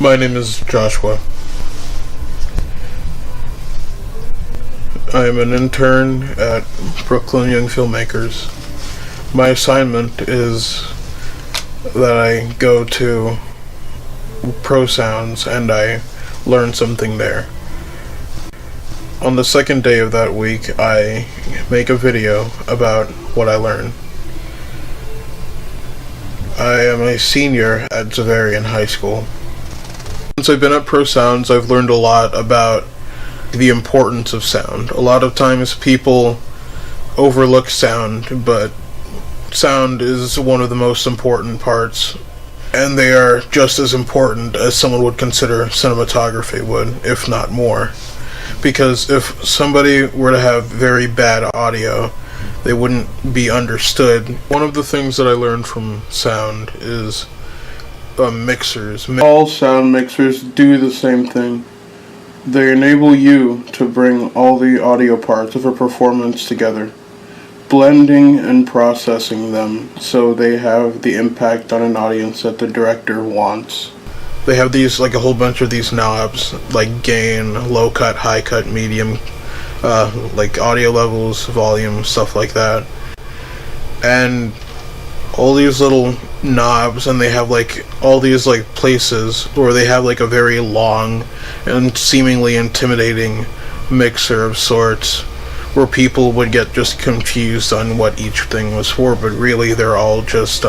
My name is Joshua. I am an intern at Brooklyn Young Filmmakers. My assignment is that I go to Pro Sounds and I learn something there. On the second day of that week, I make a video about what I learned. I am a senior at Xaverian High School. Since I've been at Pro Sounds, I've learned a lot about the importance of sound. A lot of times people overlook sound, but sound is one of the most important parts, and they are just as important as someone would consider cinematography would, if not more. Because if somebody were to have very bad audio, they wouldn't be understood. One of the things that I learned from sound is mixers. All sound mixers do the same thing. They enable you to bring all the audio parts of a performance together, blending and processing them so they have the impact on an audience that the director wants. They have these, like a whole bunch of these knobs, like gain, low cut, high cut, medium, like audio levels, volume, stuff like that. And all these little knobs, and they have like all these like places where they have like a very long and seemingly intimidating mixer of sorts, where people would get just confused on what each thing was for, but really they're all just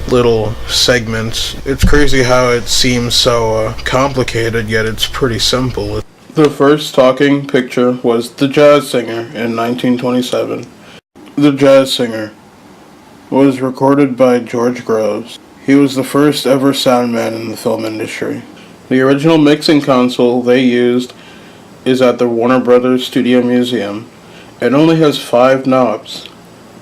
little segments. It's crazy how it seems so complicated, yet it's pretty simple. The first talking picture was The Jazz Singer in 1927. The Jazz Singer was recorded by George Groves. He was the first ever sound man in the film industry. The original mixing console they used is at the Warner Brothers Studio Museum. It only has 5 knobs.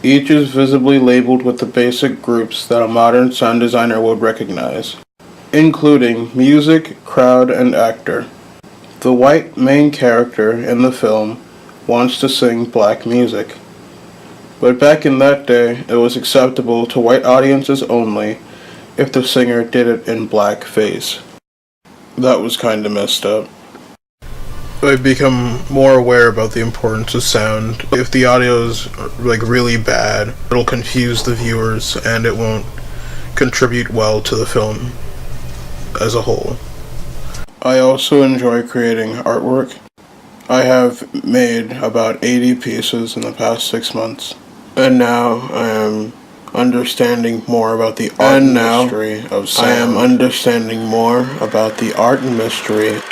Each is visibly labeled with the basic groups that a modern sound designer would recognize, including music, crowd, and actor. The white main character in the film wants to sing black music. But back in that day, it was acceptable to white audiences only if the singer did it in blackface. That was kinda messed up. I've become more aware about the importance of sound. If the audio is like really bad, it'll confuse the viewers and it won't contribute well to the film as a whole. I also enjoy creating artwork. I have made about 80 pieces in the past 6 months. And now I am understanding more about the art and mystery of sound. I am understanding more about the art and mystery